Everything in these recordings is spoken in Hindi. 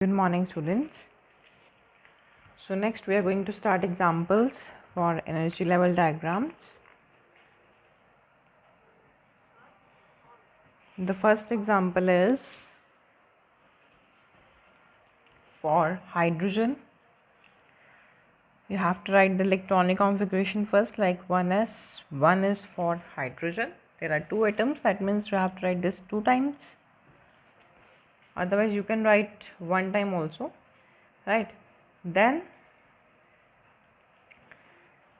Good morning, students. So next we are going to start examples for energy level diagrams. The first example is for hydrogen. You have to write the electronic configuration first, like 1s. 1 is for hydrogen. There are 2 atoms, that means you have to write this 2 times. Otherwise you can write 1 time also, right? Then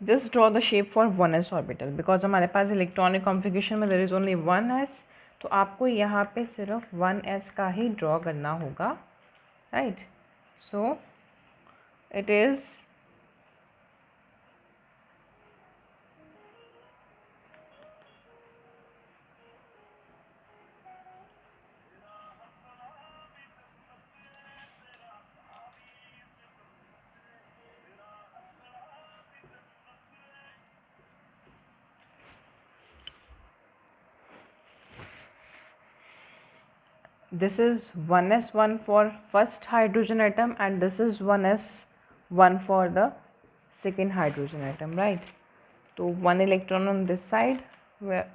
just draw the shape for 1s orbital, because हमारे पास इलेक्ट्रॉनिक कॉन्फ़िगरेशन में there is only 1s, तो आपको यहाँ पे सिर्फ 1s का ही ड्रॉ करना होगा, right? So it is this is 1s1 for first hydrogen atom and this is 1s1 for the second hydrogen atom, right? So 1 electron on this side, where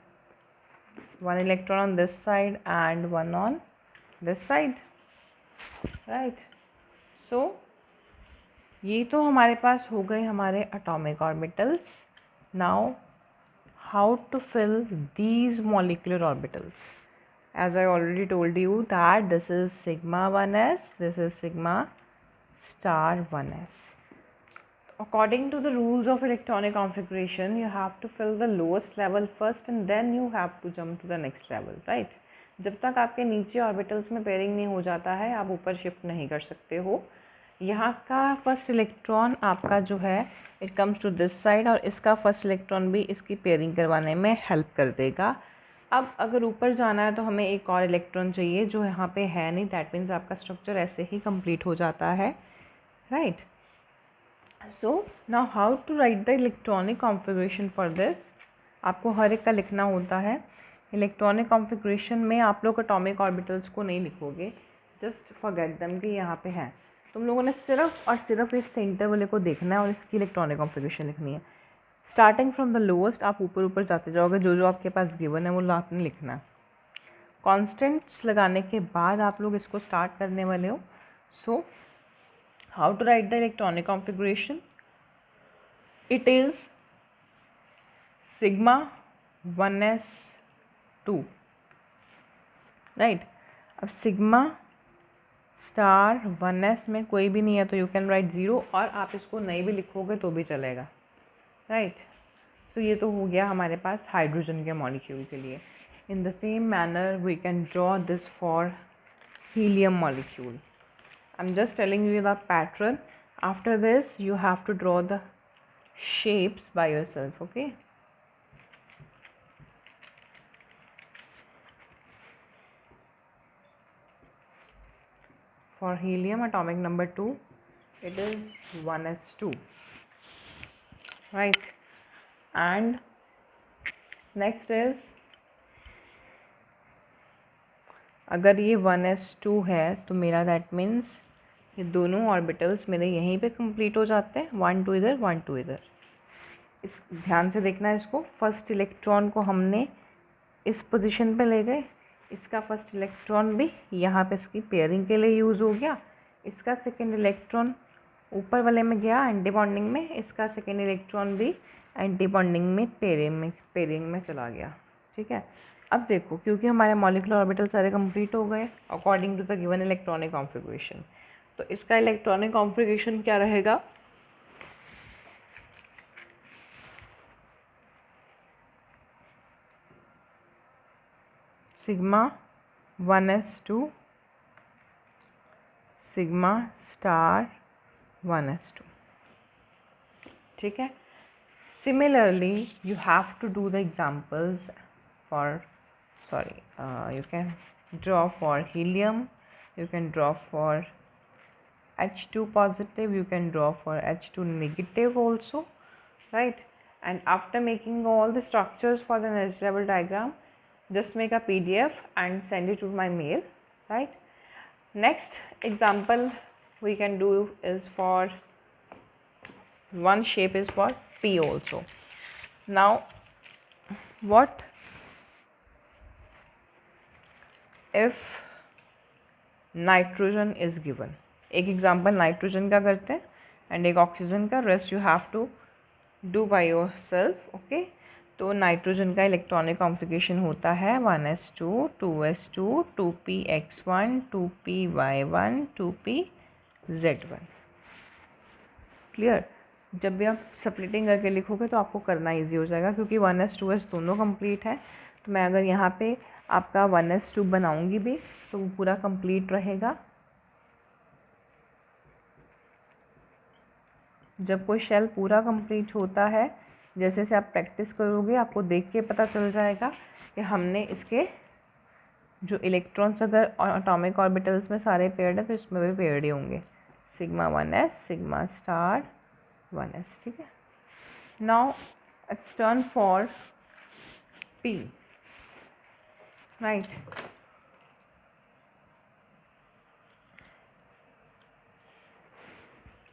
1 electron on this side and 1 on this side, right? So ये तो हमारे पास हो गए हमारे atomic orbitals. Now how to fill these molecular orbitals? As I already told you that this is sigma 1s, this is sigma star 1s. According to the rules of electronic configuration, you have to fill the lowest level first and then you have to jump to the next level, right? जब तक आपके नीचे ऑर्बिटल्स में पेयरिंग नहीं हो जाता है आप ऊपर शिफ्ट नहीं कर सकते हो. यहाँ का फर्स्ट इलेक्ट्रॉन आपका जो है it comes to this side और इसका फर्स्ट इलेक्ट्रॉन भी इसकी पेयरिंग करवाने में हेल्प कर देगा. अब अगर ऊपर जाना है तो हमें एक और इलेक्ट्रॉन चाहिए जो यहाँ पे है नहीं, दैट मीन्स आपका स्ट्रक्चर ऐसे ही कंप्लीट हो जाता है, right? So now how to write the electronic configuration for this. आपको हर एक का लिखना होता है. इलेक्ट्रॉनिक कॉन्फ़िगरेशन में आप लोग एटॉमिक ऑर्बिटल्स को नहीं लिखोगे, जस्ट फॉरगेट देम कि यहाँ पे है. तुम लोगों ने सिर्फ और सिर्फ इस सेंटर वाले को देखना है और इसकी इलेक्ट्रॉनिक कॉन्फ़िगरेशन लिखनी है. स्टार्टिंग फ्रॉम द लोएस्ट आप ऊपर ऊपर जाते जाओगे, जो जो आपके पास गिवन है वो आपने लिखना है. कॉन्स्टेंट्स लगाने के बाद आप लोग इसको स्टार्ट करने वाले हो. सो how to write the electronic configuration? It is sigma 1s2, right? अब sigma स्टार 1s में कोई भी नहीं है तो यू कैन राइट 0 और आप इसको नहीं भी लिखोगे तो भी चलेगा, राइट? सो ये तो हो गया हमारे पास हाइड्रोजन के मॉलिक्यूल के लिए. In the same manner we can draw this for helium molecule. I'm just telling you the pattern. After this you have to draw the shapes by yourself, okay? For helium atomic number 2 it is 1s2, right? And next is, अगर ये 1s2 है तो मेरा दैट मीन्स ये दोनों ऑर्बिटल्स मेरे यहीं पे कंप्लीट हो जाते हैं. 1 2 इधर 1 2 इधर. इस ध्यान से देखना है इसको. फर्स्ट इलेक्ट्रॉन को हमने इस पोजीशन पे ले गए, इसका फर्स्ट इलेक्ट्रॉन भी यहाँ पे इसकी पेयरिंग के लिए यूज़ हो गया. इसका सेकेंड इलेक्ट्रॉन ऊपर वाले में गया एंटी बॉन्डिंग में, इसका सेकेंड इलेक्ट्रॉन भी एंटी बॉन्डिंग में पेयरिंग में चला गया, ठीक है? अब देखो, क्योंकि हमारे मॉलिक्यूलर ऑर्बिटल सारे कंप्लीट हो गए according to the given electronic configuration, तो इसका इलेक्ट्रॉनिक कॉन्फ़िगरेशन क्या रहेगा? Sigma 1s2 sigma star 1s2, ठीक है? Similarly you have to do the examples for you can draw for helium, you can draw for H2 positive, you can draw for H2 negative also, right? And after making all the structures for the energy level diagram, just make a PDF and send it to my mail, right? Next example we can do is for one shape is for P also. Now what if nitrogen is given. एक एग्जाम्पल नाइट्रोजन का करते हैं एंड एक ऑक्सीजन का, rest you have to do by yourself. Okay, तो नाइट्रोजन का इलेक्ट्रॉनिक कॉन्फ़िगरेशन होता है 1s2 2s2 2px1 2py1 2pz1. Clear. जब भी आप सप्लिटिंग करके लिखोगे तो आपको करना इजी हो जाएगा, क्योंकि 1s 2s दोनों कंप्लीट है. तो मैं अगर यहाँ पे आपका 1s2 बनाऊँगी भी तो वो पूरा कंप्लीट रहेगा. जब कोई शेल पूरा कंप्लीट होता है, जैसे जैसे आप प्रैक्टिस करोगे आपको देख के पता चल जाएगा कि हमने इसके जो इलेक्ट्रॉन्स अगर एटॉमिक ऑर्बिटल्स में सारे पेयर्ड है तो इसमें भी पेयर्ड ही होंगे. Sigma 1s sigma star 1s. ठीक है. Now it's turn for P. Right.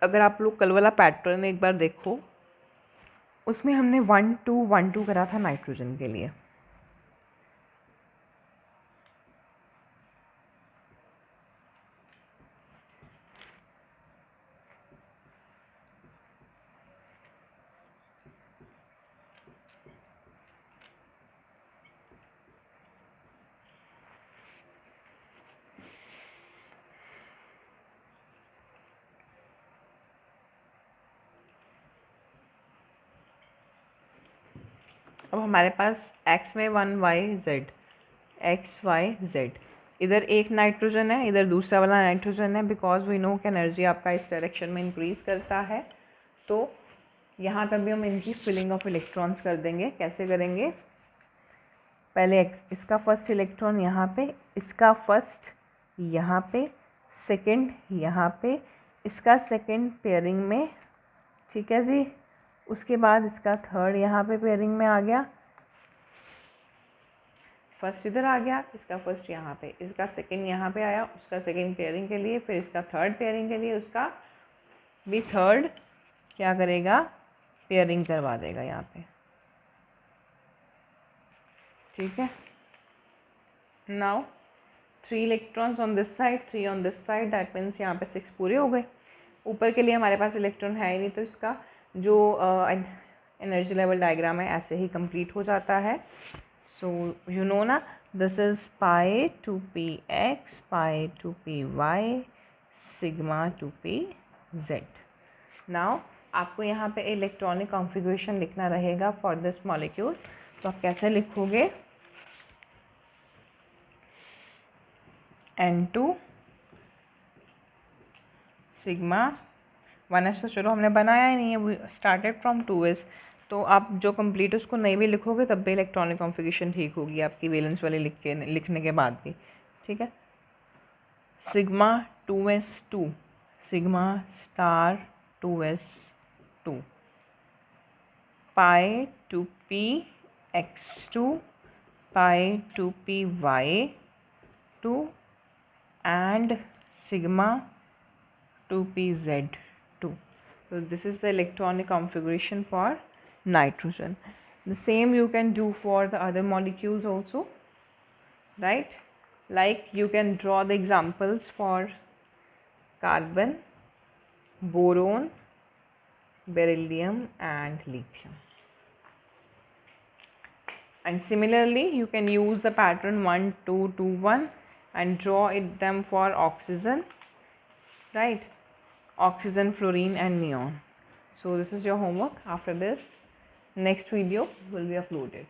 अगर आप लोग कल वाला पैटर्न एक बार देखो, उसमें हमने 1 2 1 2 करा था नाइट्रोजन के लिए. अब हमारे पास x में 1y z, इधर एक नाइट्रोजन है, इधर दूसरा वाला नाइट्रोजन है. बिकॉज वी नो कि एनर्जी आपका इस डायरेक्शन में इंक्रीज़ करता है. तो यहाँ पर भी हम इनकी फिलिंग ऑफ इलेक्ट्रॉन्स कर देंगे. कैसे करेंगे? पहले इसका फर्स्ट इलेक्ट्रॉन यहाँ पे, इसका फर्स्ट यहाँ पे, सेकंड यहाँ पे, इसका सेकंड पेयरिंग में. ठीक है जी. उसके बाद इसका थर्ड यहाँ पे पेयरिंग में आ गया. फर्स्ट इधर आ गया, इसका फर्स्ट यहाँ पे, इसका सेकंड यहाँ पे आया, उसका सेकंड पेयरिंग के लिए, फिर इसका थर्ड पेयरिंग के लिए, उसका भी थर्ड क्या करेगा? पेयरिंग करवा देगा यहाँ पे. ठीक है. Now 3 electrons on this side, 3 on this side, that means यहाँ पे 6 पूरे हो गए. ऊपर के लिए हमारे पास इलेक्ट्रॉन है ही नहीं, तो इसका जो एनर्जी लेवल डायग्राम है ऐसे ही कंप्लीट हो जाता है. सो यू नो ना, this is pi 2px pi 2py sigma 2pz. Now आपको यहाँ पे इलेक्ट्रॉनिक कॉन्फ़िगरेशन लिखना रहेगा फॉर दिस मॉलिक्यूल. तो आप कैसे लिखोगे? N2 सिग्मा 1s तो चलो हमने बनाया ही नहीं है, वो स्टार्टेड फ्रॉम 2s. तो आप जो कंप्लीट उसको नहीं भी लिखोगे तब भी इलेक्ट्रॉनिक कॉन्फ़िगरेशन ठीक होगी आपकी वैलेंस वाले लिखने के बाद भी. ठीक है. Sigma 2s2 sigma star 2s2 pi 2px2 pi 2py2 and sigma 2pz2. So this is the electronic configuration for nitrogen. The same you can do for the other molecules also, right? Like you can draw the examples for carbon, boron, beryllium and lithium. And similarly you can use the pattern 1 2 2 1 and draw them for oxygen, right? Oxygen, fluorine and neon. So this is your homework. After this, next video will be uploaded.